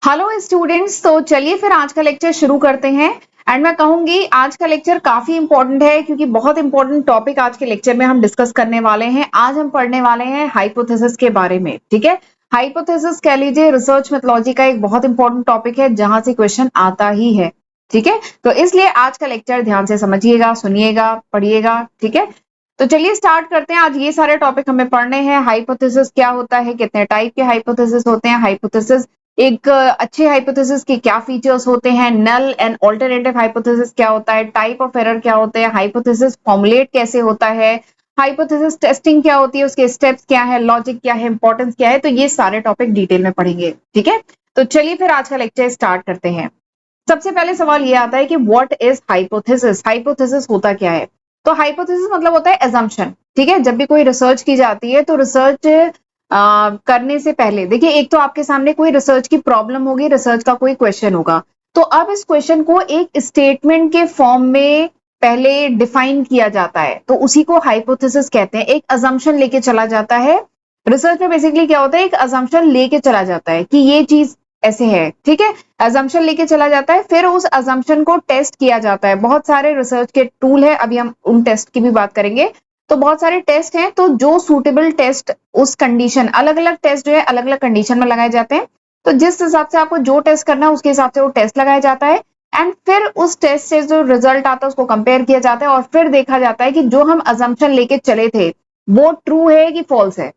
Hello students, तो चलिए फिर आज का लेक्चर शुरू करते हैं। एंड मैं कहूंगी आज का लेक्चर काफी इंपॉर्टेंट है क्योंकि बहुत इंपॉर्टेंट टॉपिक आज के लेक्चर में हम डिस्कस करने वाले हैं। आज हम पढ़ने वाले हैं हाइपोथेसिस के बारे में। ठीक है, हाइपोथेसिस कह लीजिए रिसर्च मेथोलॉजी का एक बहुत इंपॉर्टेंट टॉपिक है जहां से क्वेश्चन आता ही है। ठीक है, तो इसलिए आज का लेक्चर ध्यान से समझिएगा, सुनिएगा, पढ़िएगा। ठीक है, तो चलिए स्टार्ट करते हैं। आज ये सारे टॉपिक हमें पढ़ने हैं। हाइपोथेसिस क्या होता है, कितने टाइप के हाइपोथेसिस होते हैं, हाइपोथेसिस एक अच्छे हाइपोथेसिस के क्या फीचर्स होते हैं, नल एंड ऑल्टरनेटिव हाइपोथेसिस क्या होता है, टाइप ऑफ एरर क्या होते हैं, हाइपोथेसिस फॉर्मुलेट कैसे होता है, हाइपोथेसिस टेस्टिंग क्या होती है, उसके स्टेप्स क्या है, लॉजिक क्या है, इंपॉर्टेंस क्या है। तो ये सारे टॉपिक डिटेल में पढ़ेंगे। ठीक है, तो चलिए फिर आज का लेक्चर स्टार्ट करते हैं। सबसे पहले सवाल ये आता है कि व्हाट इज हाइपोथेसिस। हाइपोथेसिस होता क्या है? तो हाइपोथेसिस मतलब होता है एजम्पशन। ठीक है, जब भी कोई रिसर्च की जाती है तो रिसर्च करने से पहले देखिए, एक तो आपके सामने कोई रिसर्च की प्रॉब्लम होगी, रिसर्च का कोई क्वेश्चन होगा, तो अब इस क्वेश्चन को एक स्टेटमेंट के फॉर्म में पहले डिफाइन किया जाता है, तो उसी को हाइपोथेसिस कहते हैं। एक अजम्पशन लेके चला जाता है। रिसर्च में बेसिकली क्या होता है, एक अजम्पशन लेके चला जाता है कि ये चीज ऐसे है। ठीक है, अजम्पशन लेके चला जाता है, फिर उस अजम्पशन को टेस्ट किया जाता है। बहुत सारे रिसर्च के टूल है, अभी हम उन टेस्ट की भी बात करेंगे। तो बहुत सारे टेस्ट हैं, तो जो सूटेबल टेस्ट उस कंडीशन, अलग अलग टेस्ट जो है अलग अलग कंडीशन में लगाए जाते हैं। तो जिस हिसाब से आपको जो टेस्ट करना है उसके हिसाब से वो टेस्ट लगाया जाता है। एंड फिर उस टेस्ट से जो रिजल्ट आता है उसको कंपेयर किया जाता है और फिर देखा जाता है कि जो हम अजम्पशन लेके चले थे वो ट्रू है कि फॉल्स है।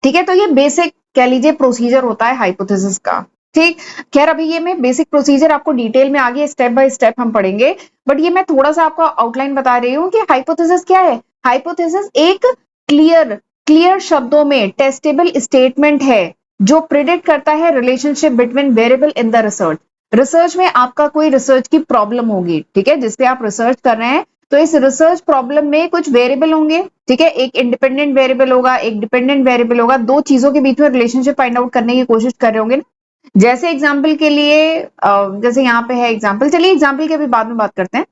ठीक है, तो ये बेसिक कह लीजिए प्रोसीजर होता है हाइपोथेसिस का। ठीक, खैर अभी ये मैं बेसिक प्रोसीजर आपको डिटेल में आगे स्टेप बाय स्टेप हम पढ़ेंगे, बट ये मैं थोड़ा सा आपको आउटलाइन बता रही हूँ कि हाइपोथेसिस क्या है। हाइपोथेसिस एक क्लियर क्लियर शब्दों में टेस्टेबल स्टेटमेंट है जो प्रिडिक्ट करता है relationship between variable in the research. Research में आपका कोई रिसर्च की प्रॉब्लम होगी, ठीक है, जिसपे आप रिसर्च कर रहे हैं, तो इस रिसर्च प्रॉब्लम में कुछ वेरिएबल होंगे। ठीक है, एक इंडिपेंडेंट वेरिएबल होगा, एक डिपेंडेंट वेरिएबल होगा। दो चीजों के बीच में रिलेशनशिप फाइंड आउट करने की कोशिश कर रहे होंगे ना। जैसे एग्जांपल के लिए जैसे यहाँ पे है एग्जांपल, चलिए एग्जांपल के अभी बाद में बात करते हैं।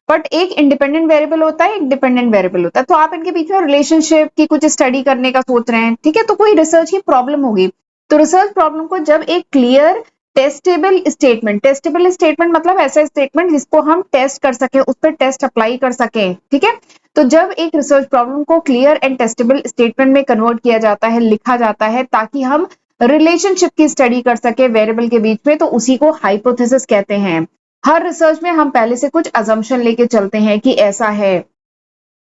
बट एक इंडिपेंडेंट वेरिएबल होता है, एक डिपेंडेंट वेरिएबल होता है, तो आप इनके बीच में रिलेशनशिप की कुछ स्टडी करने का सोच रहे हैं। ठीक है, तो कोई रिसर्च की प्रॉब्लम होगी, तो रिसर्च प्रॉब्लम को जब एक क्लियर टेस्टेबल स्टेटमेंट मतलब ऐसा स्टेटमेंट जिसको हम टेस्ट कर सके, उस पर टेस्ट अप्लाई कर सके। ठीक है, तो जब एक रिसर्च प्रॉब्लम को क्लियर एंड टेस्टेबल स्टेटमेंट में कन्वर्ट किया जाता है, लिखा जाता है, ताकि हम रिलेशनशिप की स्टडी कर सके वेरिएबल के बीच में, तो उसी को हाइपोथेसिस कहते हैं। हर रिसर्च में हम पहले से कुछ अजम्पशन लेके चलते हैं कि ऐसा है।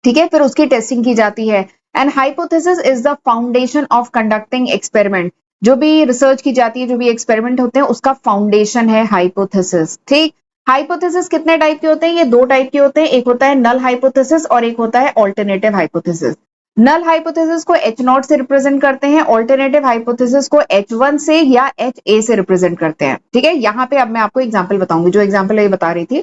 ठीक है, फिर उसकी टेस्टिंग की जाती है। And hypothesis is the foundation of conducting experiment. जो भी रिसर्च की जाती है, जो भी एक्सपेरिमेंट होते हैं, उसका फाउंडेशन है हाइपोथेसिस। ठीक, हाइपोथेसिस कितने टाइप के होते हैं? ये दो टाइप के होते हैं, एक होता है नल हाइपोथेसिस और एक होता है ऑल्टरनेटिव हाइपोथेसिस। नल हाइपोथेसिस को H0 से रिप्रेजेंट करते हैं, ऑल्टरनेटिव हाइपोथेसिस को H1 से या HA से रिप्रेजेंट करते हैं। ठीक है, यहाँ पे अब मैं आपको एग्जांपल बताऊंगी, जो एग्जांपल ये बता रही थी,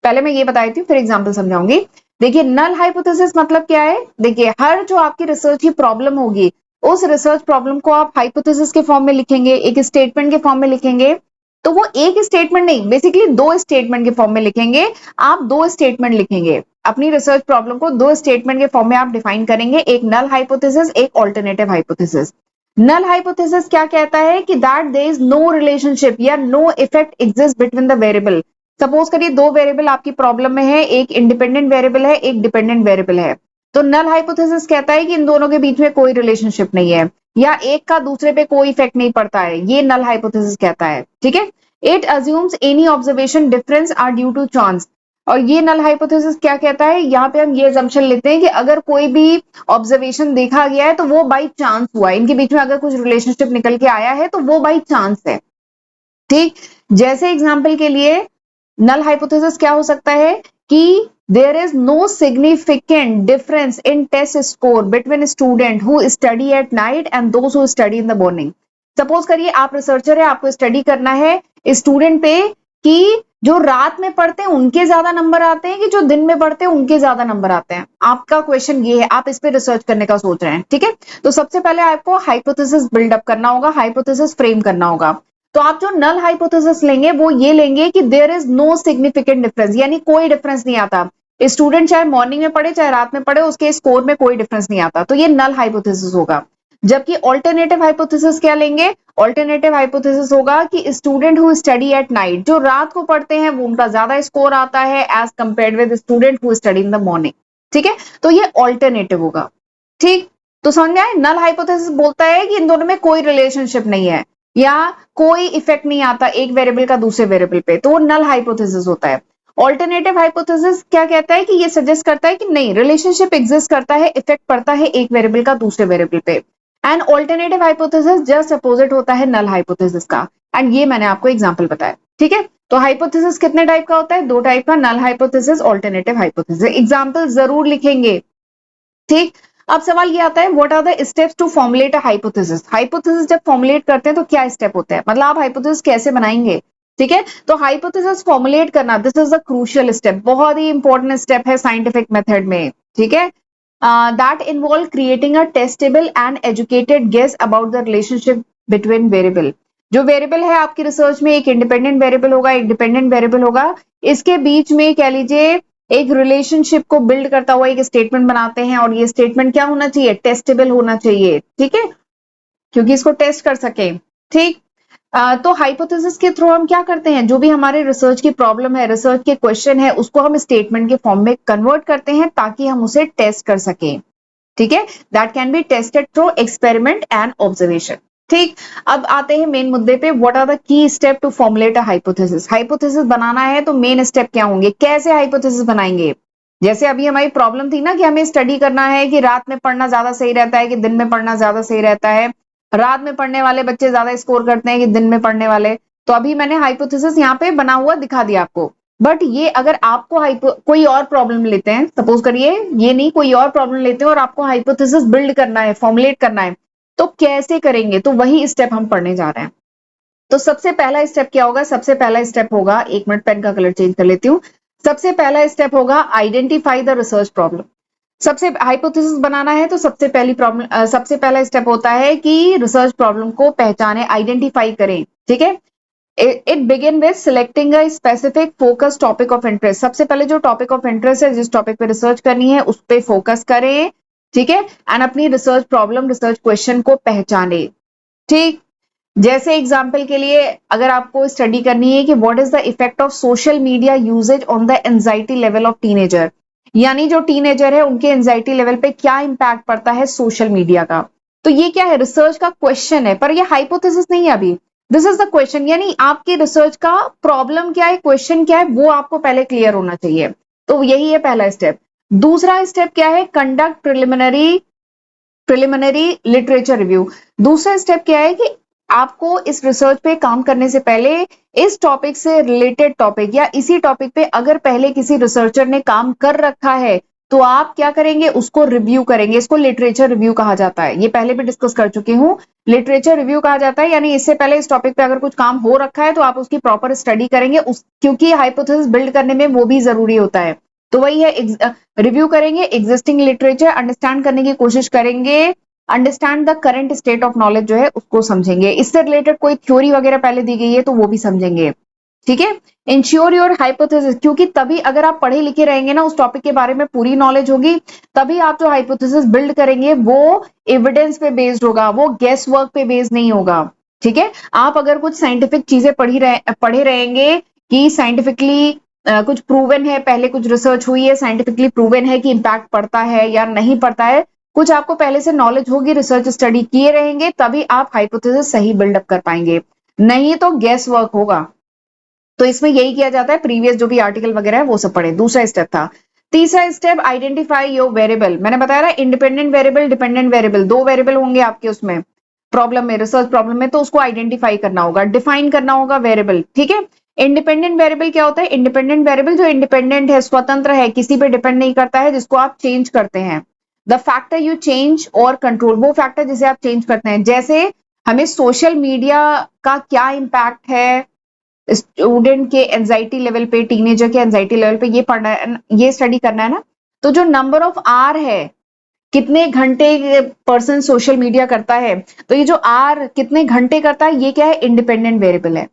पहले मैं ये बताई थी फिर एग्जांपल समझाऊंगी। देखिए नल हाइपोथेसिस मतलब क्या है। देखिए हर जो आपकी रिसर्च की प्रॉब्लम होगी, उस रिसर्च प्रॉब्लम को आप हाइपोथेसिस के फॉर्म में लिखेंगे, एक स्टेटमेंट के फॉर्म में लिखेंगे। तो वो एक स्टेटमेंट नहीं, बेसिकली दो स्टेटमेंट के फॉर्म में लिखेंगे। आप दो स्टेटमेंट लिखेंगे, अपनी रिसर्च प्रॉब्लम को दो स्टेटमेंट के फॉर्म में आप डिफाइन करेंगे, एक नल हाइपोथेसिस, एक ऑल्टरनेटिव हाइपोथेसिस। नल हाइपोथेसिस क्या कहता है कि that there is no relationship या no effect exist between the variable. Suppose करिए दो वेरिएबल आपकी प्रॉब्लम में है, एक इंडिपेंडेंट वेरिएबल है, एक डिपेंडेंट वेरिएबल है। तो नल हाइपोथेसिस कहता है कि इन दोनों के बीच में कोई रिलेशनशिप नहीं है या एक का दूसरे पे कोई इफेक्ट नहीं पड़ता है, ये नल हाइपोथेसिस कहता है। ठीक है, it assumes any observation difference are due to chance. और ये नल हाइपोथेसिस क्या कहता है, यहाँ पे हम ये assumption लेते हैं कि अगर कोई भी ऑब्जर्वेशन देखा गया है तो वो बाई चांस हुआ है, इनके बीच में अगर कुछ रिलेशनशिप निकल के आया है तो वो बाई चांस है। ठीक, जैसे एग्जांपल के लिए नल हाइपोथेसिस क्या हो सकता है कि there is no significant difference in test score between student who study at night and those who study in the morning. Suppose करिए आप रिसर्चर है, आपको स्टडी करना है स्टूडेंट पे कि जो रात में पढ़ते हैं उनके ज्यादा नंबर आते हैं कि जो दिन में पढ़ते हैं उनके ज्यादा नंबर आते हैं। आपका क्वेश्चन ये है, आप इस पे रिसर्च करने का सोच रहे हैं। ठीक है, तो सबसे पहले आपको हाइपोथेसिस बिल्डअप करना होगा, हाइपोथेसिस फ्रेम करना होगा। तो आप जो नल हाइपोथेसिस लेंगे वो ये लेंगे कि there is no significant difference, यानी कोई डिफरेंस नहीं आता। स्टूडेंट चाहे मॉर्निंग में पढ़े चाहे रात में पढ़े, उसके स्कोर में कोई डिफरेंस नहीं आता, तो ये नल हाइपोथेसिस होगा। जबकि ऑल्टरनेटिव हाइपोथेसिस क्या लेंगे? ऑल्टरनेटिव हाइपोथेसिस होगा कि student who study at night, जो रात को पढ़ते हैं वो उनका ज्यादा स्कोर आता है as compared with student who study in the morning. ठीक है, तो ये ऑल्टरनेटिव होगा। ठीक, तो समझ में आए? नल हाइपोथेसिस बोलता है कि इन दोनों में कोई रिलेशनशिप नहीं है या कोई इफेक्ट नहीं आता एक वेरिएबल का दूसरे वेरिएबल पे, तो वो नल हाइपोथेसिस होता है। ऑल्टरनेटिव हाइपोथेसिस क्या कहता है कि ये सजेस्ट करता है कि नहीं, रिलेशनशिप एग्जिस्ट करता है, इफेक्ट पड़ता है एक वेरिएबल का दूसरे वेरिएबल पे। And alternative hypothesis just opposite होता है नल हाइपोथेसिस का। एंड ये मैंने आपको एग्जांपल बताया। ठीक है, तो हाइपोथेसिस कितने टाइप का होता है? दो टाइप का, null hypothesis, alternative hypothesis. Example जरूर लिखेंगे। ठीक, अब सवाल ये आता है what are the steps to formulate a hypothesis. Hypothesis जब फॉर्मुलेट करते हैं तो क्या स्टेप होते हैं, मतलब आप हाइपोथेसिस कैसे बनाएंगे। ठीक है, तो हाइपोथेसिस फॉर्मुलेट करना, this is the crucial step, बहुत ही इंपॉर्टेंट स्टेप है साइंटिफिक मेथड में। ठीक है, that involve creating a testable and educated guess about the relationship between variable। जो वेरिएबल है आपकी रिसर्च में, एक इंडिपेंडेंट वेरिएबल होगा, एक डिपेंडेंट वेरिएबल होगा, इसके बीच में कह लीजिए एक रिलेशनशिप को बिल्ड करता हुआ एक स्टेटमेंट बनाते हैं, और ये स्टेटमेंट क्या होना चाहिए? टेस्टेबल होना चाहिए। ठीक है, क्योंकि इसको टेस्ट कर सके। ठीक, तो हाइपोथेसिस के थ्रू हम क्या करते हैं, जो भी हमारे रिसर्च की प्रॉब्लम है, रिसर्च के क्वेश्चन है, उसको हम स्टेटमेंट के फॉर्म में कन्वर्ट करते हैं ताकि हम उसे टेस्ट कर सकें। ठीक है, that can be tested through experiment and observation. ठीक, अब आते हैं मेन मुद्दे पे, what are the key step to formulate a hypothesis. Hypothesis बनाना है तो मेन स्टेप क्या होंगे, कैसे हाइपोथेसिस बनाएंगे। जैसे अभी हमारी प्रॉब्लम थी ना कि हमें स्टडी करना है कि रात में पढ़ना ज्यादा सही रहता है कि दिन में पढ़ना ज्यादा सही रहता है, रात में पढ़ने वाले बच्चे ज्यादा स्कोर करते हैं कि दिन में पढ़ने वाले। तो अभी मैंने हाइपोथेसिस यहाँ पे बना हुआ दिखा दिया आपको। बट ये अगर आपको कोई और प्रॉब्लम लेते हैं, सपोज करिए ये नहीं, कोई और प्रॉब्लम लेते हैं और आपको हाइपोथेसिस बिल्ड करना है, फॉर्मुलेट करना है, तो कैसे करेंगे, तो वही स्टेप हम पढ़ने जा रहे हैं। तो सबसे पहला स्टेप क्या होगा? सबसे पहला स्टेप होगा, एक मिनट पेन का कलर चेंज कर लेती हूँ। सबसे पहला स्टेप होगा आइडेंटिफाई द रिसर्च प्रॉब्लम। सबसे हाइपोथेसिस बनाना है तो सबसे पहली प्रॉब्लम, सबसे पहला स्टेप होता है कि रिसर्च प्रॉब्लम को पहचाने, आइडेंटिफाई करें। ठीक है, it begin with selecting a specific focus topic of interest. सबसे पहले जो टॉपिक ऑफ इंटरेस्ट है, जिस टॉपिक पे रिसर्च करनी है, उस पे फोकस करें। ठीक है, एंड अपनी रिसर्च प्रॉब्लम, रिसर्च क्वेश्चन को पहचाने। ठीक, जैसे एग्जाम्पल के लिए अगर आपको स्टडी करनी है कि what is the effect of social media usage on the anxiety level of teenager, यानी जो टीनेजर है उनके एंजाइटी लेवल पे क्या इंपैक्ट पड़ता है सोशल मीडिया का। तो ये क्या है? रिसर्च का क्वेश्चन है, पर ये हाइपोथेसिस नहीं है अभी। दिस इज द क्वेश्चन, यानी आपकी रिसर्च का प्रॉब्लम क्या है, क्वेश्चन क्या है, वो आपको पहले क्लियर होना चाहिए। तो यही है पहला स्टेप। दूसरा स्टेप क्या है? Conduct preliminary literature review. दूसरा स्टेप क्या है कि आपको इस रिसर्च पे काम करने से पहले इस टॉपिक से रिलेटेड टॉपिक या इसी टॉपिक पे अगर पहले किसी रिसर्चर ने काम कर रखा है तो आप क्या करेंगे? उसको रिव्यू करेंगे। इसको लिटरेचर रिव्यू कहा जाता है, ये पहले भी डिस्कस कर चुकी हूँ। लिटरेचर रिव्यू कहा जाता है, यानी इससे पहले इस टॉपिक पे अगर कुछ काम हो रखा है तो आप उसकी प्रॉपर स्टडी करेंगे, क्योंकि हाइपोथेसिस बिल्ड करने में वो भी जरूरी होता है। तो वही है, रिव्यू करेंगे, एग्जिस्टिंग लिटरेचर अंडरस्टैंड करने की कोशिश करेंगे, understand the current state of knowledge जो है उसको समझेंगे, इससे रिलेटेड कोई थ्योरी वगैरह पहले दी गई है तो वो भी समझेंगे। ठीक है, इंश्योर योर हाइपोथेसिस, क्योंकि तभी अगर आप पढ़े लिखे रहेंगे ना, उस टॉपिक के बारे में पूरी नॉलेज होगी, तभी आप जो हाइपोथेसिस बिल्ड करेंगे वो एविडेंस पे बेस्ड होगा, वो गेस वर्क पे बेस्ड नहीं होगा। ठीक है, आप अगर कुछ साइंटिफिक चीजें पढ़े रहेंगे कि साइंटिफिकली कुछ प्रूवन है, पहले कुछ रिसर्च हुई है, साइंटिफिकली प्रूवन है कि इंपैक्ट पड़ता है या नहीं पड़ता है, कुछ आपको पहले से नॉलेज होगी, रिसर्च स्टडी किए रहेंगे, तभी आप हाइपोथेसिस सही बिल्डअप कर पाएंगे, नहीं तो गेस वर्क होगा। तो इसमें यही किया जाता है, प्रीवियस जो भी आर्टिकल वगैरह है वो सब पढ़े। दूसरा स्टेप था। तीसरा स्टेप आइडेंटिफाई योर वेरिएबल। मैंने बताया ना, इंडिपेंडेंट वेरिएबल, डिपेंडेंट वेरिएबल, दो वेरिएबल होंगे आपके उसमें प्रॉब्लम में, रिसर्च प्रॉब्लम में, तो उसको आइडेंटिफाई करना होगा, डिफाइन करना होगा वेरिएबल। ठीक है, इंडिपेंडेंट वेरिएबल क्या होता है? इंडिपेंडेंट वेरिएबल जो इंडिपेंडेंट है, स्वतंत्र है, किसी पे डिपेंड नहीं करता है, जिसको आप चेंज करते हैं। द फैक्टर यू चेंज और कंट्रोल, वो फैक्टर जिसे आप चेंज करते हैं। जैसे हमें सोशल मीडिया का क्या इंपैक्ट है स्टूडेंट के एंजाइटी लेवल पे, टीनेजर के एंजाइटी लेवल पे, ये पढ़ना है, ये स्टडी करना है ना। तो जो नंबर ऑफ आर है, कितने घंटे पर्सन सोशल मीडिया करता है, तो ये जो आर कितने घंटे करता है, ये क्या है? इंडिपेंडेंट वेरिएबल है।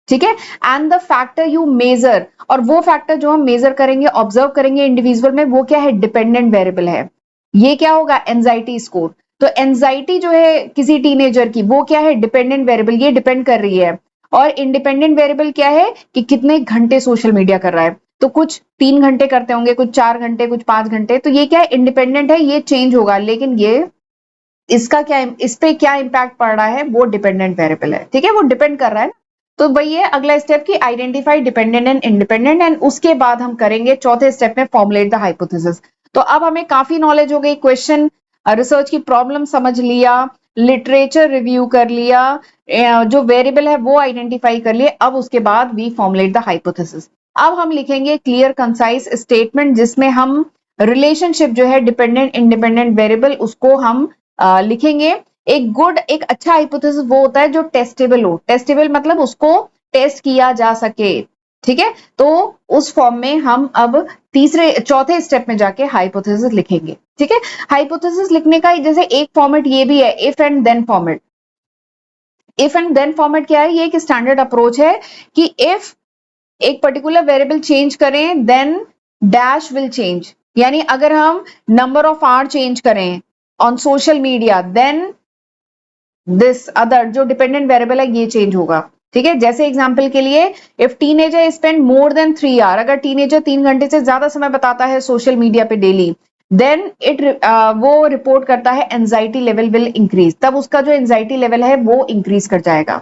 ठीक है, and the factor you measure, और वो फैक्टर जो हम मेजर करेंगे, ऑब्जर्व करेंगे इंडिविजुअल में, वो क्या है? डिपेंडेंट वेरिएबल है। ये क्या होगा? Anxiety score. तो एंजाइटी जो है किसी टीनेजर की, वो क्या है, डिपेंडेंट वेरिएबल, ये डिपेंड कर रही है। और इंडिपेंडेंट वेरिएबल क्या है कि कितने घंटे सोशल मीडिया कर रहा है। तो कुछ 3 घंटे करते होंगे, कुछ 4 घंटे, कुछ 5 घंटे, तो ये क्या है, इंडिपेंडेंट है, ये चेंज होगा। लेकिन ये इसका क्या, इस पे क्या इंपैक्ट पड़ रहा है, वो डिपेंडेंट वेरिएबल है, ठीक है, वो डिपेंड कर रहा है। तो भाई ये अगला स्टेप की identify dependent and independent, and उसके बाद हम करेंगे चौथे स्टेप में फॉर्मुलेट द हाइपोथेसिस। तो अब हमें काफी नॉलेज हो गई, क्वेश्चन रिसर्च की प्रॉब्लम समझ लिया, लिटरेचर रिव्यू कर लिया, जो वेरिएबल है वो आइडेंटिफाई कर लिए। अब उसके बाद वी फॉर्मुलेट द हाइपोथेसिस। अब हम लिखेंगे क्लियर कंसाइज स्टेटमेंट, जिसमें हम रिलेशनशिप जो है डिपेंडेंट इंडिपेंडेंट वेरिएबल, उसको हम लिखेंगे। एक अच्छा हाइपोथेसिस वो होता है जो टेस्टेबल हो। टेस्टेबल मतलब उसको टेस्ट किया जा सके, ठीक है। तो उस फॉर्म में हम अब चौथे स्टेप में जाके हाइपोथेसिस लिखेंगे, ठीक है। हाइपोथेसिस लिखने का जैसे एक फॉर्मेट ये भी है, if and then format. If and then format क्या है, ये एक स्टैंडर्ड अप्रोच है कि इफ एक पर्टिकुलर वेरिएबल चेंज करें, देन डैश विल चेंज। यानी अगर हम नंबर ऑफ आवर चेंज करें on social media, then this other जो डिपेंडेंट वेरिएबल है ये चेंज होगा, ठीक है। जैसे एग्जांपल के लिए, if teenager spend more than 3 hour, अगर टीनेजर 3 घंटे से ज्यादा समय बताता है सोशल मीडिया पे डेली, देन वो रिपोर्ट करता है एंजाइटी लेवल विल इंक्रीज, तब उसका जो एंजाइटी लेवल है वो इंक्रीज कर जाएगा,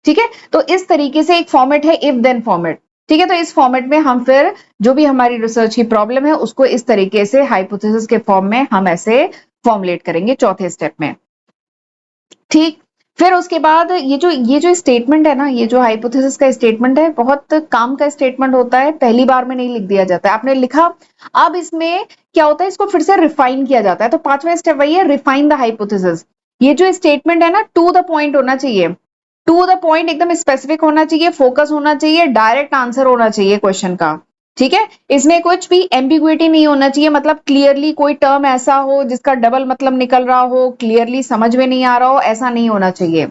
ठीक है। तो इस तरीके से एक फॉर्मेट है इफ देन फॉर्मेट, ठीक है। तो इस फॉर्मेट में हम फिर जो भी हमारी रिसर्च की प्रॉब्लम है उसको इस तरीके से हाइपोथेसिस के फॉर्म में हम ऐसे फॉर्मुलेट करेंगे चौथे स्टेप में, ठीक। फिर उसके बाद ये जो स्टेटमेंट है ना, ये जो हाइपोथेसिस का स्टेटमेंट है, बहुत काम का स्टेटमेंट होता है, पहली बार में नहीं लिख दिया जाता है। आपने लिखा, अब इसमें क्या होता है, इसको फिर से रिफाइन किया जाता है। तो पांचवा स्टेप वही है, रिफाइन द हाइपोथेसिस। ये जो स्टेटमेंट है ना, टू द पॉइंट होना चाहिए, टू द पॉइंट, एकदम स्पेसिफिक होना चाहिए, फोकस होना चाहिए, डायरेक्ट आंसर होना चाहिए क्वेश्चन का, ठीक है। इसमें कुछ भी एम्बिग्युइटी नहीं होना चाहिए, मतलब क्लियरली कोई टर्म ऐसा हो जिसका डबल मतलब निकल रहा हो, क्लियरली समझ में नहीं आ रहा हो, ऐसा नहीं होना चाहिए।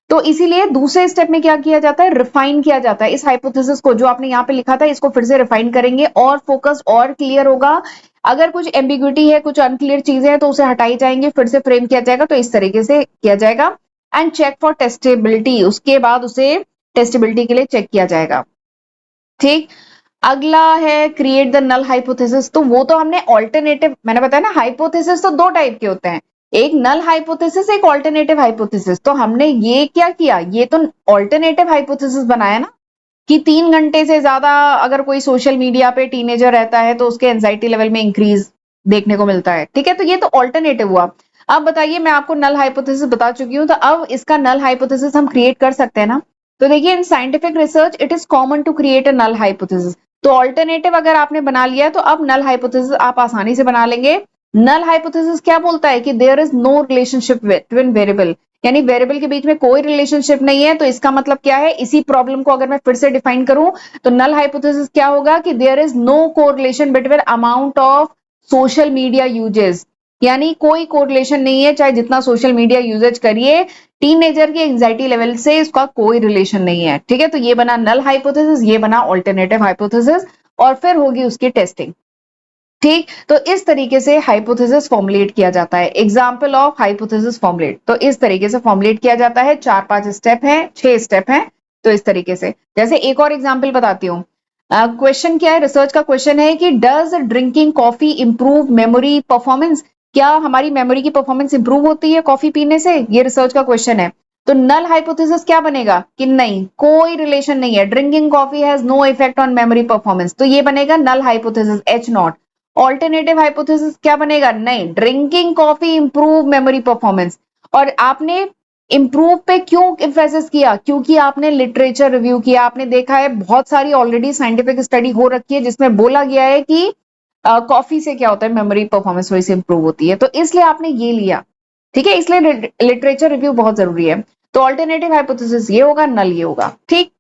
तो इसीलिए दूसरे स्टेप में क्या किया जाता है, रिफाइन किया जाता है इस हाइपोथेसिस को। जो आपने यहाँ पे लिखा था इसको फिर से रिफाइन करेंगे और फोकस और क्लियर होगा। अगर कुछ एम्बिग्युइटी है, कुछ अनक्लियर चीजें हैं, तो उसे हटाई जाएंगे, फिर से फ्रेम किया जाएगा। तो इस तरीके से किया जाएगा। एंड चेक फॉर टेस्टेबिलिटी, उसके बाद उसे टेस्टेबिलिटी के लिए चेक किया जाएगा, ठीक। अगला है क्रिएट द नल हाइपोथेसिस। तो वो तो हमने ऑल्टरनेटिव, मैंने बताया ना, हाइपोथेसिस तो दो टाइप के होते हैं, एक नल हाइपोथेसिस, एक ऑल्टरनेटिव हाइपोथेसिस। तो हमने ये क्या किया, ये तो ऑल्टरनेटिव हाइपोथेसिस बनाया ना, कि 3 घंटे से ज्यादा अगर कोई सोशल मीडिया पे टीनेजर रहता है तो उसके एंजाइटी लेवल में इंक्रीज देखने को मिलता है, ठीक है। तो ये तो ऑल्टरनेटिव हुआ। अब बताइए, मैं आपको नल हाइपोथेसिस बता चुकी हूँ, तो अब इसका नल हाइपोथेसिस हम क्रिएट कर सकते हैं ना। तो देखिए, in scientific research it is common to create a null hypothesis. तो ऑल्टरनेटिव अगर आपने बना लिया है तो अब नल हाइपोथेसिस आप आसानी से बना लेंगे। नल हाइपोथेसिस क्या बोलता है कि there is no relationship between variable, यानी वेरिएबल के बीच में कोई रिलेशनशिप नहीं है। तो इसका मतलब क्या है, इसी प्रॉब्लम को अगर मैं फिर से डिफाइन करूं, तो नल हाइपोथेसिस क्या होगा कि there is no correlation between amount of social media usage, यानी कोई कोरिलेशन नहीं है, चाहे जितना सोशल मीडिया यूजेज करिए, टीनेजर की एंजाइटी लेवल से इसका कोई रिलेशन नहीं है, ठीक है। तो ये बना नल हाइपोथेसिस, ये बना ऑल्टरनेटिव हाइपोथेसिस, और फिर होगी उसकी टेस्टिंग, ठीक। तो इस तरीके से हाइपोथेसिस फॉर्मुलेट किया जाता है। एग्जांपल ऑफ हाइपोथेसिस फॉर्मुलेट, तो इस तरीके से फॉर्मुलेट किया जाता है। 4-5 स्टेप है, 6 स्टेप है। तो इस तरीके से, जैसे एक और एग्जांपल बताती हूँ। क्वेश्चन क्या है, रिसर्च का क्वेश्चन है कि does drinking coffee improve memory performance, क्या हमारी मेमोरी की परफॉर्मेंस इंप्रूव होती है कॉफी पीने से, ये रिसर्च का क्वेश्चन है। तो नल हाइपोथेसिस क्या बनेगा कि नहीं, कोई रिलेशन नहीं है, drinking coffee has no effect on memory performance, तो ये बनेगा null hypothesis, H0। Alternative hypothesis क्या बनेगा, नहीं, drinking coffee improve memory performance. और आपने इंप्रूव पे क्यों एम्फेसिस किया, क्योंकि आपने लिटरेचर रिव्यू किया, आपने देखा है बहुत सारी ऑलरेडी साइंटिफिक स्टडी हो रखी है जिसमें बोला गया है कि कॉफी से क्या होता है, मेमोरी परफॉर्मेंस वही से इंप्रूव होती है। तो इसलिए आपने ये लिया, ठीक है, इसलिए लिटरेचर रिव्यू बहुत जरूरी है। तो ऑल्टरनेटिव हाइपोथेसिस ये होगा, नल ये होगा, ठीक।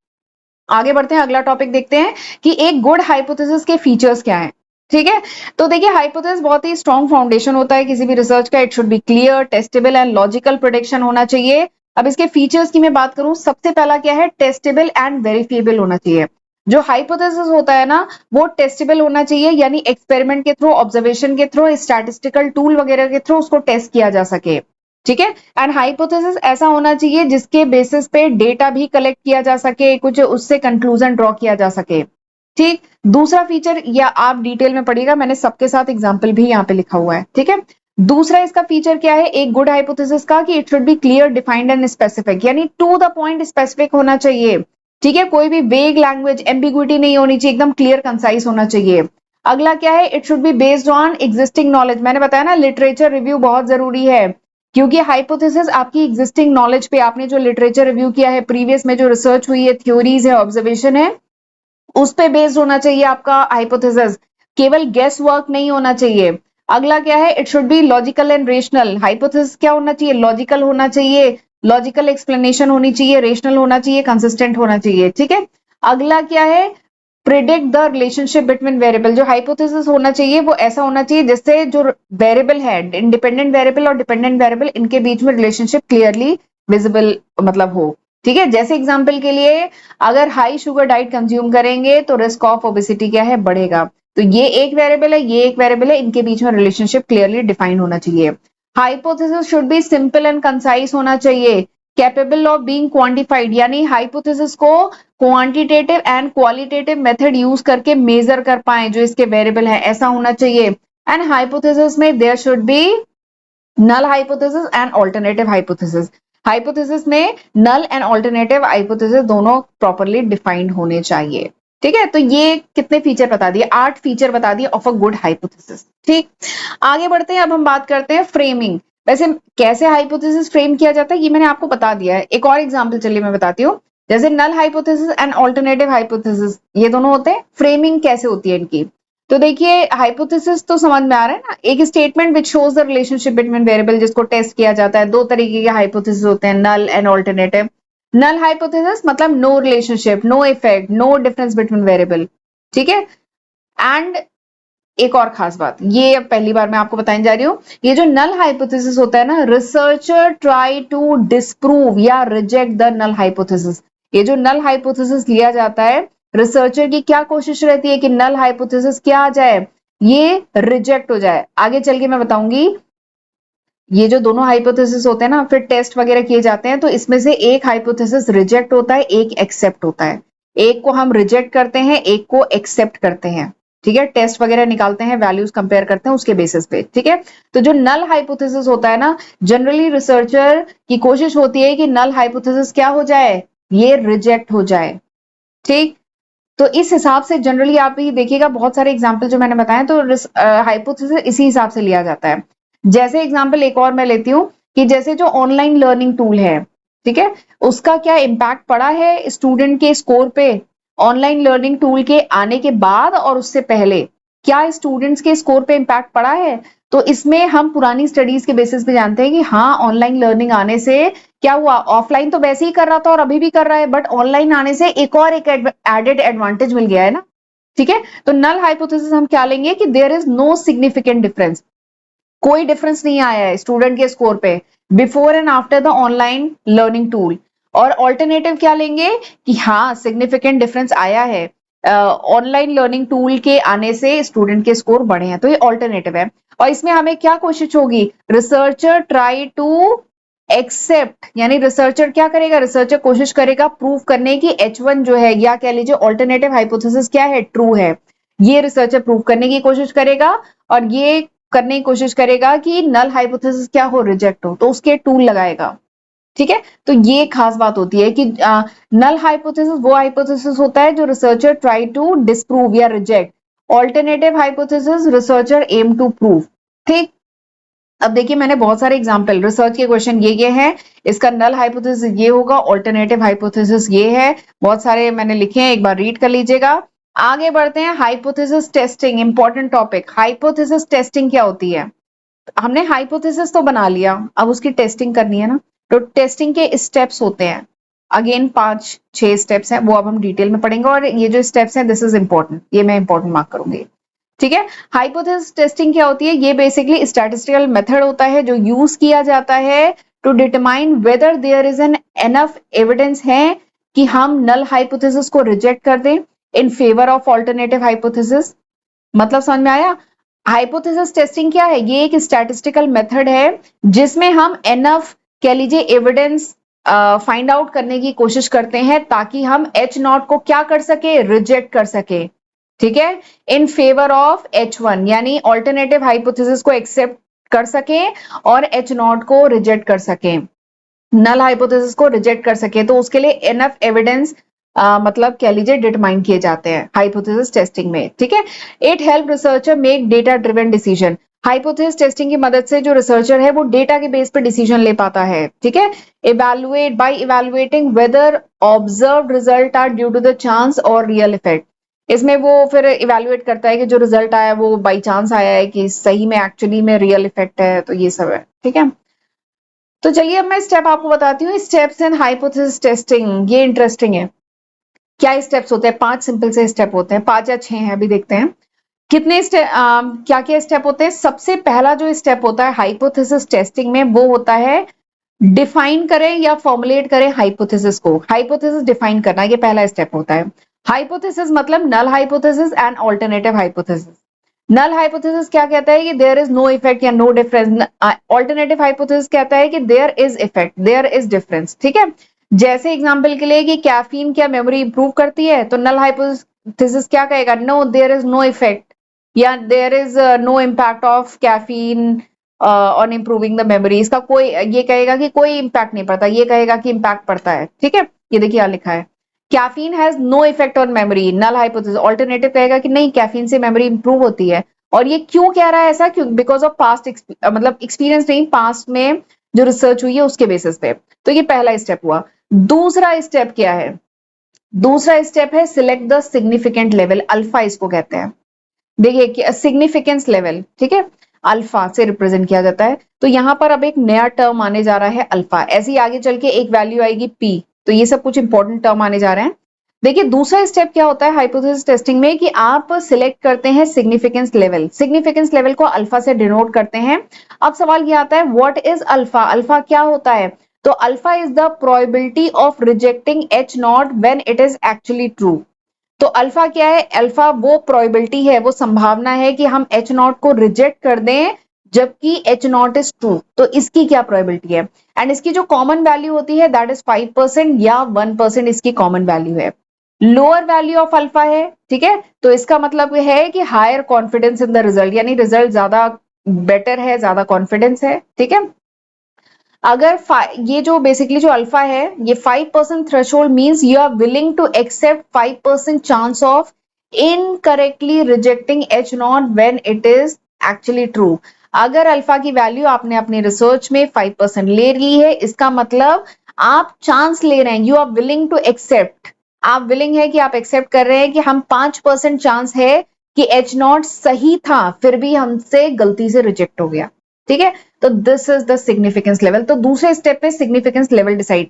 आगे बढ़ते हैं, अगला टॉपिक देखते हैं कि एक गुड हाइपोथेसिस के फीचर्स क्या हैं, ठीक है। तो देखिए, हाइपोथेसिस बहुत ही स्ट्रॉन्ग फाउंडेशन होता है किसी भी रिसर्च का। It should be clear, testable and logical prediction होना चाहिए। अब इसके फीचर्स की मैं बात करूं, सबसे पहला क्या है, टेस्टेबल एंड वेरिफिएबल होना चाहिए। जो हाइपोथेसिस होता है ना, वो टेस्टेबल होना चाहिए, यानी एक्सपेरिमेंट के थ्रू, ऑब्जर्वेशन के थ्रू, स्टैटिस्टिकल टूल वगैरह के थ्रू उसको टेस्ट किया जा सके। ठीक है। एंड हाइपोथेसिस ऐसा होना चाहिए जिसके बेसिस पे डेटा भी कलेक्ट किया जा सके, कुछ उससे कंक्लूजन ड्रॉ किया जा सके। ठीक। दूसरा फीचर, या आप डिटेल में पढ़िएगा, मैंने सबके साथ एग्जाम्पल भी यहाँ पे लिखा हुआ है। ठीक है। दूसरा इसका फीचर क्या है एक गुड हाइपोथेसिस का, कि it should be clear, defined and specific, यानी टू द पॉइंट स्पेसिफिक होना चाहिए। ठीक है। कोई भी वेग लैंग्वेज, एम्बिग्विटी नहीं होनी चाहिए, एकदम क्लियर कंसाइज होना चाहिए। अगला क्या है, it should be based on existing knowledge. मैंने बताया ना लिटरेचर रिव्यू बहुत जरूरी है, क्योंकि हाइपोथेसिस आपकी एग्जिस्टिंग नॉलेज पे, आपने जो लिटरेचर रिव्यू किया है, प्रीवियस में जो रिसर्च हुई है, थ्योरीज है, ऑब्जर्वेशन है, उस पे बेस्ड होना चाहिए आपका हाइपोथेसिस। केवल गेस वर्क नहीं होना चाहिए। अगला क्या है, it should be logical and rational. Hypothesis क्या होना चाहिए, लॉजिकल होना चाहिए, लॉजिकल एक्सप्लेनेशन होनी चाहिए, रेशनल होना चाहिए, कंसिस्टेंट होना चाहिए। ठीक है। अगला क्या है, predict the relationship between variable. जो हाइपोथेसिस होना चाहिए वो ऐसा होना चाहिए जिससे जो वेरिएबल है, इंडिपेंडेंट वेरिएबल और डिपेंडेंट वेरिएबल, इनके बीच में रिलेशनशिप क्लियरली विजिबल मतलब हो। ठीक है। जैसे एग्जांपल के लिए, अगर हाई शुगर डाइट कंज्यूम करेंगे तो रिस्क ऑफ ओबेसिटी क्या है, बढ़ेगा। तो ये एक वेरिएबल है, ये एक वेरिएबल है, इनके बीच में रिलेशनशिप क्लियरली डिफाइन होना चाहिए। Hypothesis should be simple and concise होना चाहिए, कैपेबल ऑफ बीइंग क्वांटिफाइड, यानी हाइपोथेसिस को quantitative and qualitative method use करके मेजर कर पाए जो इसके वेरिएबल है, ऐसा होना चाहिए। एंड हाइपोथेसिस में there should be null hypothesis and alternative hypothesis. Hypothesis में नल एंड ऑल्टरनेटिव हाइपोथेसिस दोनों प्रॉपरली डिफाइंड होने चाहिए। ठीक है। तो ये कितने फीचर बता दिए, 8 फीचर बता दिए ऑफ अ गुड हाइपोथेसिस। ठीक। आगे बढ़ते हैं, अब हम बात करते हैं फ्रेमिंग। वैसे कैसे हाइपोथेसिस फ्रेम किया जाता है ये मैंने आपको बता दिया है, एक और एग्जांपल चलिए मैं बताती हूँ। जैसे null hypothesis and alternative hypothesis, ये दोनों होते हैं, फ्रेमिंग कैसे होती है इनकी। तो देखिए हाइपोथेसिस तो समझ में आ रहा है ना, एक statement which shows the relationship between variable, जिसको टेस्ट किया जाता है। दो तरीके के हाइपोथेसिस होते हैं, null and alternative. Null hypothesis मतलब no relationship, no effect, no difference between variable. ठीक है। एंड एक और खास बात, ये अब पहली बार मैं आपको बताने जा रही हूँ, ये जो नल हाइपोथेसिस होता है ना, रिसर्चर ट्राई टू डिस्प्रूव या रिजेक्ट द नल हाइपोथेसिस। ये जो नल हाइपोथेसिस लिया जाता है, रिसर्चर की क्या कोशिश रहती है कि नल हाइपोथेसिस क्या आ जाए, ये रिजेक्ट हो जाए। आगे चल के मैं बताऊंगी, ये जो दोनों हाइपोथेसिस होते हैं ना, फिर टेस्ट वगैरह किए जाते हैं, तो इसमें से एक हाइपोथेसिस रिजेक्ट होता है, एक एक्सेप्ट होता है। एक को हम रिजेक्ट करते हैं, एक को एक्सेप्ट करते हैं। ठीक है। टेस्ट वगैरह निकालते हैं, वैल्यूज कंपेयर करते हैं उसके बेसिस पे। ठीक है। तो जो नल हाइपोथेसिस होता है ना, जनरली रिसर्चर की कोशिश होती है कि नल हाइपोथेसिस क्या हो जाए, ये रिजेक्ट हो जाए। ठीक। तो इस हिसाब से जनरली आप ही देखिएगा, बहुत सारे एग्जाम्पल जो मैंने बताए, तो हाइपोथेसिस इसी हिसाब से लिया जाता है। जैसे एग्जाम्पल एक और मैं लेती हूँ, कि जैसे जो ऑनलाइन लर्निंग टूल है, ठीक है, उसका क्या इम्पैक्ट पड़ा है स्टूडेंट के स्कोर पे। ऑनलाइन लर्निंग टूल के आने के बाद और उससे पहले क्या स्टूडेंट्स के स्कोर पे इम्पैक्ट पड़ा है। तो इसमें हम पुरानी स्टडीज के बेसिस पे जानते हैं कि हाँ, ऑनलाइन लर्निंग आने से क्या हुआ, ऑफलाइन तो वैसे ही कर रहा था और अभी भी कर रहा है, बट ऑनलाइन आने से एक और एक एडेड एडवांटेज मिल गया है ना। ठीक है। तो नल हाइपोथेसिस हम क्या लेंगे, कि there is no significant difference, कोई डिफरेंस नहीं आया है स्टूडेंट के स्कोर पे before and after the online learning tool. और ऑल्टरनेटिव क्या लेंगे, कि हाँ सिग्निफिकेंट डिफरेंस आया है, ऑनलाइन लर्निंग टूल के आने से स्टूडेंट के स्कोर बढ़े हैं, तो ये ऑल्टरनेटिव है। और इसमें हमें क्या कोशिश होगी, रिसर्चर ट्राई टू एक्सेप्ट, यानी रिसर्चर क्या करेगा, रिसर्चर कोशिश करेगा प्रूव करने की H1 जो है, या कह लीजिए ऑल्टरनेटिव हाइपोथेसिस क्या है, ट्रू है। ये रिसर्चर प्रूव करने की कोशिश करेगा, और ये करने की कोशिश करेगा कि नल हाइपोथेसिस क्या हो, रिजेक्ट हो, तो उसके टूल लगाएगा। ठीक है। तो ये खास बात होती है कि नल हाइपोथेसिस वो हाइपोथेसिस होता है जो रिसर्चर ट्राई टू डिस्प्रूव या reject. Alternative hypothesis researcher aim to prove. ठीक। अब देखिए मैंने बहुत सारे एग्जांपल, रिसर्च के क्वेश्चन ये हैं, इसका नल हाइपोथेसिस ये होगा, ऑल्टरनेटिव हाइपोथेसिस ये है, बहुत सारे मैंने लिखे हैं, एक बार रीड कर लीजिएगा। आगे बढ़ते हैं, hypothesis testing, important topic. Hypothesis testing क्या होती है, हमने हाइपोथेसिस तो बना लिया, अब उसकी टेस्टिंग करनी है ना। तो टेस्टिंग के स्टेप्स होते हैं, अगेन 5-6 स्टेप्स हैं, वो अब हम डिटेल में पढ़ेंगे, और ये जो स्टेप्स हैं दिस इज इंपॉर्टेंट, ये मैं इंपॉर्टेंट मार्क करूंगी। ठीक है। हाइपोथेसिस टेस्टिंग क्या होती है, ये बेसिकली स्टैटिस्टिकल मेथड होता है जो यूज किया जाता है to determine whether there is an enough evidence है कि हम नल हाइपोथेसिस को रिजेक्ट कर दें in favour of alternative hypothesis. मतलब समझ में आया। हाइपोथेसिस टेस्टिंग क्या है? ये एक स्टैटिस्टिकल मेथड है जिसमें हम एनफ कह लीजिए एविडेंस फाइंड आउट करने की कोशिश करते हैं ताकि हम एच नॉट को क्या कर सके, रिजेक्ट कर सके, ठीक है, इन फेवर ऑफ एच वन, यानी ऑल्टरनेटिव हाइपोथेसिस को एक्सेप्ट कर सके और एच नॉट को रिजेक्ट कर सके, नल हाइपोथेसिस को रिजेक्ट कर सके। तो उसके लिए एनफ एविडेंस मतलब कह लीजिए डिटरमाइन किए जाते हैं हाइपोथेसिस टेस्टिंग में, ठीक है। It help researcher make data driven decision. Hypothesis testing की मदद से जो रिसर्चर है वो डेटा के बेस पे डिसीजन ले पाता है, ठीक है। Evaluate by evaluating whether observed result are due to the chance और रियल इफेक्ट। इसमें वो फिर इवैल्यूएट करता है कि जो रिजल्ट आया वो बाई चांस आया है कि सही में एक्चुअली में रियल इफेक्ट है, तो ये सब है, ठीक है। तो चलिए अब मैं स्टेप आपको बताती हूँ, स्टेप्स इन हाइपोथेसिस टेस्टिंग। ये इंटरेस्टिंग है। क्या स्टेप्स होते हैं? 5 सिंपल से स्टेप होते हैं, 5 या 6 हैं, अभी देखते हैं कितने स्टेप, क्या क्या स्टेप होते हैं। सबसे पहला जो स्टेप होता है हाइपोथेसिस टेस्टिंग में वो होता है डिफाइन करें या फॉर्मुलेट करें हाइपोथेसिस को। हाइपोथेसिस डिफाइन करना, ये पहला स्टेप होता है। हाइपोथेसिस मतलब null hypothesis and alternative hypothesis. Null hypothesis क्या कहता है कि देयर इज नो इफेक्ट या नो डिफरेंस। ऑल्टरनेटिव हाइपोथेसिस कहता है कि there is effect, there is difference, ठीक है। जैसे एग्जांपल के लिए कि कैफीन क्या मेमोरी इंप्रूव करती है, तो नल हाइपोथेसिस क्या कहेगा, no there is no effect या there is no impact of caffeine on improving the memory. इसका कोई, ये कहेगा कि कोई इम्पैक्ट नहीं पड़ता, ये कहेगा कि इम्पैक्ट पड़ता है, ठीक है। ये देखिए यहाँ लिखा है caffeine has no effect on memory, null hypothesis. Alternative कहेगा कि नहीं, कैफीन से मेमोरी इंप्रूव होती है। और ये क्यों कह रहा है ऐसा? क्यों? बिकॉज ऑफ पास्ट मतलब एक्सपीरियंस नहीं, पास्ट में जो रिसर्च हुई है उसके बेसिस पे। तो ये पहला स्टेप हुआ। दूसरा स्टेप क्या है? दूसरा स्टेप है select the significant level, alpha इसको कहते हैं। देखिए सिग्निफिकेंस लेवल, ठीक है, अल्फा से रिप्रेजेंट किया जाता है। तो यहां पर अब एक नया टर्म आने जा रहा है अल्फा। ऐसे ही आगे चल के एक वैल्यू आएगी पी। तो ये सब कुछ इंपॉर्टेंट टर्म आने जा रहे हैं। देखिए दूसरा स्टेप क्या होता है हाइपोथेसिस टेस्टिंग में कि आप सिलेक्ट करते हैं सिग्निफिकेंस लेवल। सिग्निफिकेंस लेवल को अल्फा से डिनोट करते हैं। अब सवाल ये आता है व्हाट इज अल्फा? अल्फा क्या होता है? तो alpha is the probability of rejecting H naught when it is actually true. तो अल्फा क्या है? अल्फा वो प्रोबेबिलिटी है, वो संभावना है कि हम एच नॉट को रिजेक्ट कर दें जबकि एच नॉट इज ट्रू। तो इसकी क्या प्रोबेबिलिटी है? एंड इसकी जो कॉमन वैल्यू होती है दैट इज 5% या 1% इसकी कॉमन वैल्यू है। लोअर वैल्यू ऑफ अल्फा है, ठीक है, तो इसका मतलब है कि higher confidence in the result, यानी रिजल्ट ज्यादा बेटर है, ज्यादा कॉन्फिडेंस है, ठीक है। अगर ये जो बेसिकली जो अल्फा है ये 5% threshold means you are willing to accept 5% chance of incorrectly rejecting H naught when it is actually true. अगर अल्फा की वैल्यू आपने अपने रिसर्च में 5% ले ली है, इसका मतलब आप चांस ले रहे हैं, you are willing to accept, आप विलिंग है कि आप एक्सेप्ट कर रहे हैं कि हम 5% चांस है कि एच नॉट सही था फिर भी हमसे गलती से रिजेक्ट हो गया, ठीक है। तो this is the significance level. तो दूसरे स्टेप पे सिग्निफिकेंस लेवल डिसाइड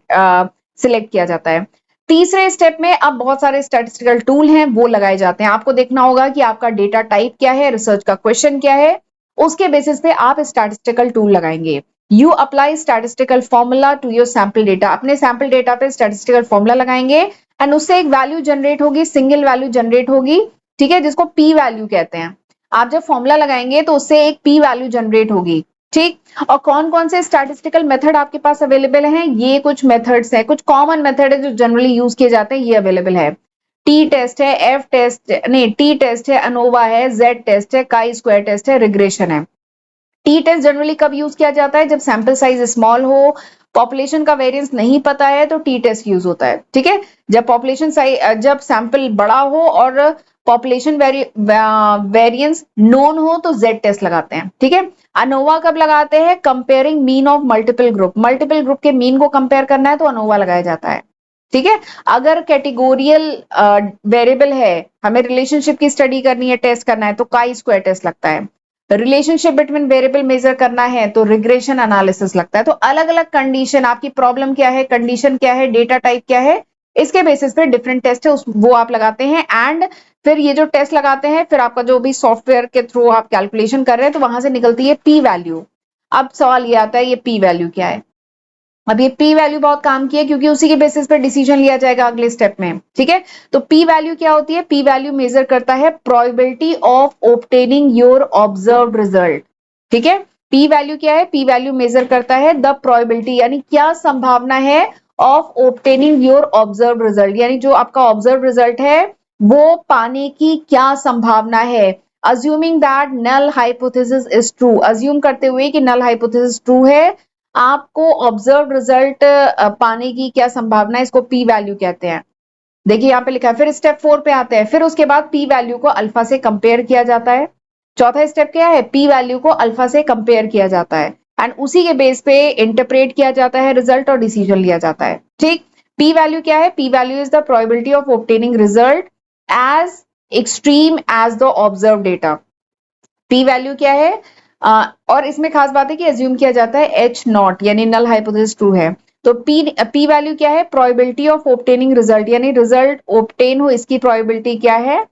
सिलेक्ट किया जाता है। तीसरे स्टेप में अब बहुत सारे स्टैटिस्टिकल टूल हैं वो लगाए जाते हैं। आपको देखना होगा कि आपका डेटा टाइप क्या है, रिसर्च का क्वेश्चन क्या है, उसके बेसिस पे आप स्टैटिस्टिकल टूल लगाएंगे। You apply statistical formula to your sample data, अपने सैंपल डेटा पे स्टैटिस्टिकल फॉर्मूला लगाएंगे एंड उससे एक वैल्यू जनरेट होगी, सिंगल वैल्यू जनरेट होगी, ठीक है, जिसको पी वैल्यू कहते हैं। आप जब फॉर्मूला लगाएंगे तो उससे एक पी वैल्यू जनरेट होगी, ठीक। और कौन कौन से स्टैटिस्टिकल मेथड आपके पास अवेलेबल हैं? ये कुछ मेथड्स हैं, कुछ कॉमन मेथड है जो जनरली यूज किए जाते हैं, ये अवेलेबल है। टी टेस्ट है, एफ टेस्ट नहीं, टी टेस्ट है, अनोवा है, जेड टेस्ट है, काई स्क्वायर टेस्ट है, रिग्रेशन है। टी टेस्ट जनरली कब यूज किया जाता है? जब सैंपल साइज स्मॉल हो, पॉपुलेशन का वेरिएंस नहीं पता है तो टी टेस्ट यूज होता है, ठीक है। जब पॉपुलेशन साइज, जब सैंपल बड़ा हो और पॉपुलेशन वेरिएंस नोन हो तो जेड टेस्ट लगाते हैं, ठीक है। अनोवा कब लगाते हैं? Comparing mean of multiple group, multiple group के मीन को कंपेयर करना है तो अनोवा लगाया जाता है, ठीक है। अगर कैटेगोरियल वेरिएबल है, हमें रिलेशनशिप की स्टडी करनी है, टेस्ट करना है तो काई स्क्वायर टेस्ट लगता है। रिलेशनशिप बिटवीन वेरिएबल मेजर करना है तो रिग्रेशन एनालिसिस लगता है। तो अलग अलग कंडीशन, आपकी प्रॉब्लम क्या है, कंडीशन क्या है, डेटा टाइप क्या है, इसके बेसिस पे डिफरेंट टेस्ट है वो आप लगाते हैं। एंड फिर ये जो टेस्ट लगाते हैं फिर आपका जो भी सॉफ्टवेयर के थ्रू आप कैलकुलेशन कर रहे हैं तो वहां से निकलती है पी वैल्यू। अब सवाल ये आता है ये पी वैल्यू क्या है? अब ये पी वैल्यू बहुत काम की है क्योंकि उसी के बेसिस पर डिसीजन लिया जाएगा अगले स्टेप में, ठीक है। तो पी वैल्यू क्या होती है? पी वैल्यू मेजर करता है probability of obtaining your observed result, ठीक है। पी वैल्यू क्या है? पी वैल्यू मेजर करता है द प्रोबेबिलिटी, यानी क्या संभावना है of obtaining your observed result, यानी जो आपका ऑब्जर्व रिजल्ट है वो पाने की क्या संभावना है। Assuming that null hypothesis is true, assume करते हुए कि नल हाइपोथेसिस ट्रू है, आपको ऑब्जर्व रिजल्ट पाने की क्या संभावना है, इसको पी वैल्यू कहते हैं। देखिए यहाँ पे लिखा है। फिर स्टेप 4 पे आते हैं। फिर उसके बाद पी वैल्यू को अल्फा से कंपेयर किया जाता है। चौथा स्टेप क्या है? पी वैल्यू को अल्फा से कंपेयर किया जाता है एंड उसी के बेस पे इंटरप्रेट किया जाता है रिजल्ट और डिसीजन लिया जाता है, ठीक। पी वैल्यू क्या है? P value is the probability of obtaining result as extreme as the observe data. P value क्या है? और इसमें खास बात है कि एज्यूम किया जाता है एच नॉट, यानी नल हाइपोथेसिस ट्रू है। तो पी वैल्यू क्या है? प्रोबेबिलिटी ऑफ ऑब्टेनिंग रिजल्ट, यानी रिजल्ट ऑब्टेन हो इसकी प्रोबेबिलिटी क्या है,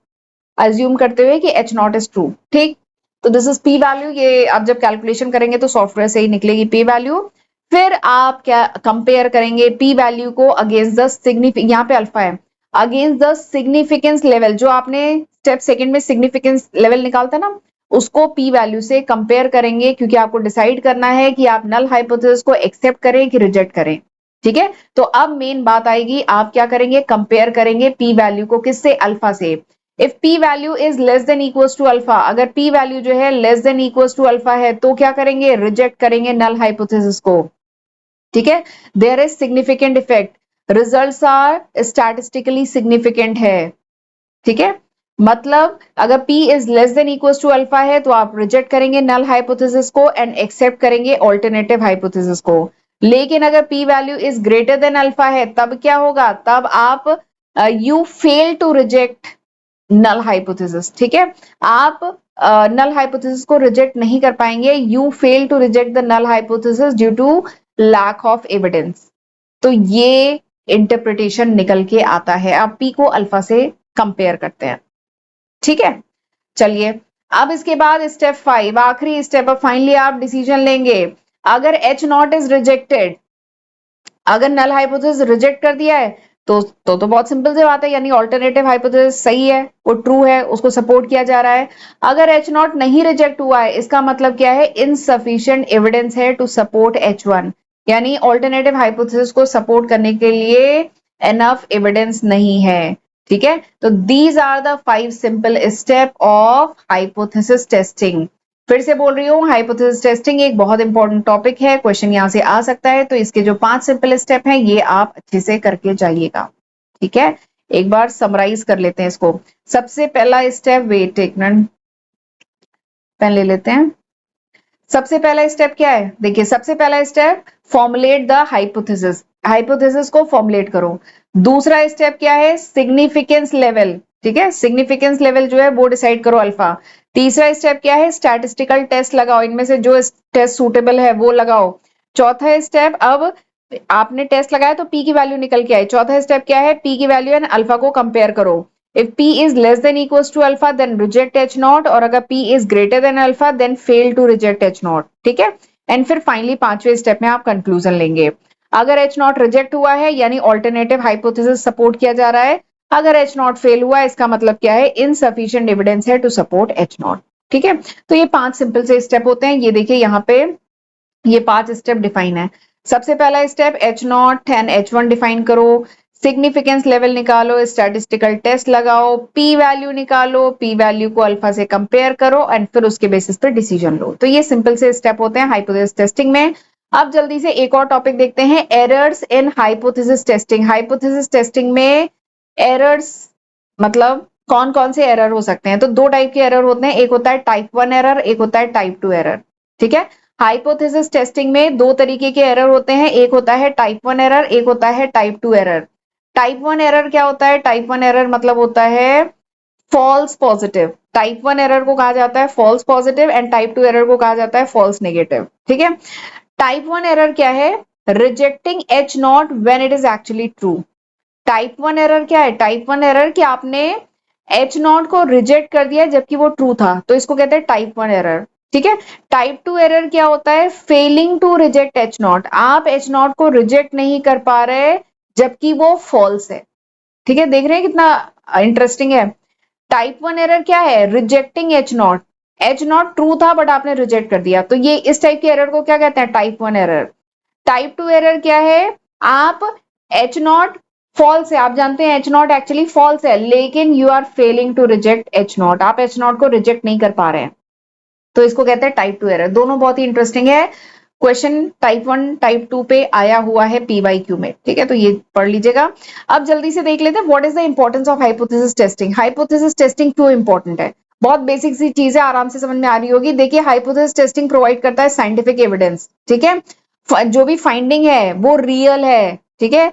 अज्यूम करते हुए कि एच नॉट इज ट्रू, ठीक। तो दिस इज पी वैल्यू। ये आप जब कैलकुलेशन करेंगे तो सॉफ्टवेयर से ही निकलेगी पी वैल्यू। फिर आप क्या कंपेयर करेंगे पी वैल्यू को अगेंस्ट द सिग्निफिकेंस, यहाँ पे अल्फा है, अगेंस्ट द सिग्निफिकेंस लेवल, जो आपने स्टेप सेकंड में सिग्निफिकेंस लेवल निकालता ना, उसको पी वैल्यू से कंपेयर करेंगे क्योंकि आपको डिसाइड करना है कि आप नल हाइपोथेसिस को एक्सेप्ट करें कि रिजेक्ट करें, ठीक है। तो अब मेन बात आएगी, आप क्या करेंगे? कंपेयर करेंगे पी वैल्यू को किससे? अल्फा से। If p value is less than equals to alpha, अगर p वैल्यू जो है less than equals to alpha है तो क्या करेंगे? रिजेक्ट करेंगे नल हाइपोथेसिस को, ठीक है। There is significant effect, results are statistically significant है, ठीक है। मतलब अगर p is less than equals to alpha है तो आप रिजेक्ट करेंगे नल हाइपोथेसिस को एंड एक्सेप्ट करेंगे ऑल्टरनेटिव हाइपोथेसिस को। लेकिन अगर p value is greater than alpha है तब क्या होगा? तब आप you fail to reject null hypothesis, ठीक है। आप नल हाइपोथेसिस को रिजेक्ट नहीं कर पाएंगे, you fail to reject the null hypothesis due to lack of evidence. तो ये इंटरप्रिटेशन निकल के आता है। आप पी को अल्फा से कंपेयर करते हैं, ठीक है। चलिए अब इसके बाद स्टेप 5, आखिरी स्टेप, अब फाइनली आप डिसीजन लेंगे। अगर एच नॉट इज रिजेक्टेड, अगर नल हाइपोथेसिस रिजेक्ट कर दिया है तो बहुत सिंपल सी बात है, यानी ऑल्टरनेटिव हाइपोथेसिस सही है, वो ट्रू है, उसको सपोर्ट किया जा रहा है। अगर एच नॉट नहीं रिजेक्ट हुआ है इसका मतलब क्या है? इनसफिशिएंट एविडेंस है टू सपोर्ट एच वन, यानी ऑल्टरनेटिव हाइपोथेसिस को सपोर्ट करने के लिए एनफ एविडेंस नहीं है, ठीक है। तो these are the 5 simple step of hypothesis testing. फिर से बोल रही हूँ, हाइपोथेसिस टेस्टिंग एक बहुत इंपॉर्टेंट टॉपिक है, क्वेश्चन यहाँ से आ सकता है, तो इसके जो 5 सिंपल स्टेप हैं ये आप अच्छे से करके जाइएगा, ठीक है। एक बार समराइज कर लेते हैं इसको। सबसे पहला स्टेप, वेट एक मिनट पेन ले लेते हैं। सबसे पहला स्टेप क्या है? देखिए सबसे पहला step formulate the hypothesis, hypothesis को फॉर्मुलेट करो। दूसरा स्टेप क्या है? सिग्निफिकेंस लेवल, ठीक है, सिग्निफिकेंस लेवल जो है वो डिसाइड करो अल्फा। तीसरा स्टेप क्या है? स्टैटिस्टिकल टेस्ट लगाओ, इनमें से जो टेस्ट सूटेबल है वो लगाओ। चौथा स्टेप, अब आपने टेस्ट लगाया तो पी की वैल्यू निकल के आई, चौथा स्टेप क्या है? पी की वैल्यू एंड अल्फा को कंपेयर करो। If P is less than equals to alpha, then reject H naught, और अगर P is greater than alpha, then fail to reject H naught, ठीक है। एंड फिर फाइनली 5वें स्टेप में आप कंक्लूजन लेंगे। अगर H naught रिजेक्ट हुआ है यानी ऑल्टरनेटिव हाइपोथेसिस सपोर्ट किया जा रहा है, अगर H naught फेल हुआ इसका मतलब क्या है? इनसफिशिएंट एविडेंस है टू सपोर्ट H naught, ठीक है। तो ये 5 सिंपल से स्टेप होते हैं। ये देखिए यहाँ पे ये 5 स्टेप डिफाइन है। सबसे पहला step H not and H1 define करो, सिग्निफिकेंस लेवल निकालो, स्टैटिस्टिकल टेस्ट लगाओ, पी वैल्यू निकालो, पी वैल्यू को अल्फा से कंपेयर करो एंड फिर उसके बेसिस पे डिसीजन लो। तो ये सिंपल से स्टेप होते हैं हाइपोथेसिस टेस्टिंग में। अब जल्दी से एक और टॉपिक देखते हैं, errors in hypothesis testing. Hypothesis testing में एरर्स मतलब कौन कौन से एरर हो सकते हैं? तो 2 टाइप के एरर होते हैं, एक होता है टाइप 1 एरर, एक होता है टाइप 2 एरर, ठीक है। हाइपोथेसिस टेस्टिंग में 2 तरीके के एरर होते हैं, एक होता है टाइप 1 एरर, एक होता है टाइप 2 एरर। टाइप 1 एरर क्या होता है? टाइप 1 एरर मतलब होता है फॉल्स पॉजिटिव। टाइप 1 एरर को कहा जाता है false positive and type 2 error को कहा जाता है फॉल्स नेगेटिव, ठीक है। टाइप 1 एरर क्या है? Rejecting H naught when it is actually true. Type 1 error क्या है? टाइप 1 एरर कि आपने एच नॉट को रिजेक्ट कर दिया जबकि वो ट्रू था, तो इसको कहते हैं टाइप 1 एरर। ठीक है। टाइप 2 एरर क्या होता है? Failing to reject H naught, आप एच नॉट को रिजेक्ट नहीं कर पा रहे जबकि वो फॉल्स है। ठीक है, देख रहे हैं कितना इंटरेस्टिंग है। टाइप 1 एरर क्या है? Rejecting H not, H not true था बट आपने रिजेक्ट कर दिया, तो ये इस टाइप के एरर को क्या कहते हैं? Type 1 error. टाइप 2 एरर क्या है? आप एच नॉट फॉल्स है, आप जानते हैं एच नॉट एक्चुअली फॉल्स है, लेकिन you are failing to reject H naught, आप एच नॉट को रिजेक्ट नहीं कर पा रहे हैं, तो इसको कहते हैं टाइप 2 एरर। दोनों बहुत ही इंटरेस्टिंग है। क्वेश्चन टाइप 1 टाइप 2 पे आया हुआ है पीवाईक्यू में, ठीक है, तो ये पढ़ लीजिएगा। अब जल्दी से देख लेते हैं what is the importance of hypothesis testing. Hypothesis testing क्यों इंपॉर्टेंट है? बहुत बेसिक सी चीज है, आराम से समझ में आ रही होगी। देखिए, हाइपोथेसिस टेस्टिंग प्रोवाइड करता है साइंटिफिक एविडेंस, ठीक है, जो भी फाइंडिंग है वो रियल है, ठीक है,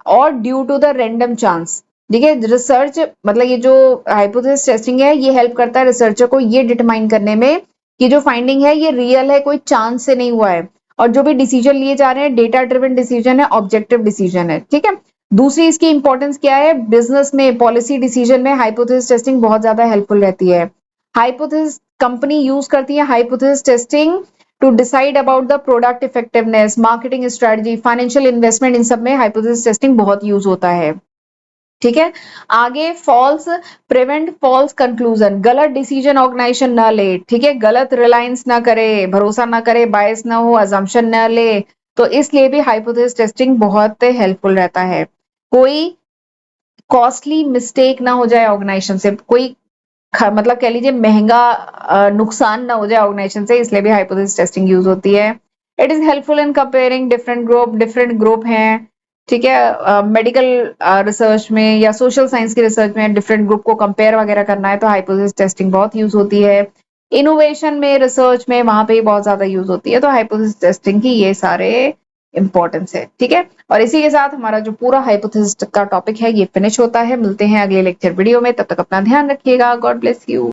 और due to the random chance. ठीक है, रिसर्च मतलब ये जो हाइपोथेसिस टेस्टिंग है ये हेल्प करता है रिसर्चर को ये डिटरमाइन करने में कि जो फाइंडिंग है ये रियल है, कोई चांस से नहीं हुआ है, और जो भी डिसीजन लिए जा रहे हैं डेटा ड्रिवन डिसीजन है, ऑब्जेक्टिव डिसीजन है। ठीक है, दूसरी इसकी इंपॉर्टेंस क्या है? बिजनेस में पॉलिसी डिसीजन में हाइपोथेसिस टेस्टिंग बहुत ज्यादा हेल्पफुल रहती है। हाइपोथेसिस कंपनी यूज करती है hypothesis testing to decide about the product effectiveness, marketing strategy, financial investment, इन सब में हाइपोथेसिस टेस्टिंग बहुत यूज होता है। ठीक है, आगे फॉल्स प्रिवेंट फॉल्स कंक्लूजन, गलत डिसीजन ऑर्गेनाइजेशन ना ले, ठीक है, गलत रिलायंस ना करे, भरोसा ना करे, बायस ना हो, अजम्पशन ना ले, तो इसलिए भी हाइपोथेसिस टेस्टिंग बहुत हेल्पफुल रहता है। कोई कॉस्टली मिस्टेक ना हो जाए ऑर्गेनाइजेशन से, कोई मतलब कह लीजिए महंगा नुकसान ना हो जाए ऑर्गेनाइजेशन से, इसलिए भी हाइपोथेसिस टेस्टिंग यूज होती है। It is helpful in comparing different group हैं, ठीक है, मेडिकल रिसर्च में या सोशल साइंस की रिसर्च में डिफरेंट ग्रुप को कंपेयर वगैरह करना है तो हाइपोथेसिस टेस्टिंग बहुत यूज होती है। इनोवेशन में, रिसर्च में, वहां पे बहुत ज्यादा यूज होती है, तो हाइपोथेसिस टेस्टिंग की ये सारे इंपॉर्टेंस है। ठीक है, और इसी के साथ हमारा जो पूरा हाइपोथेसिस का टॉपिक है ये फिनिश होता है। मिलते हैं अगले लेक्चर वीडियो में, तब तक अपना ध्यान रखिएगा। God bless you.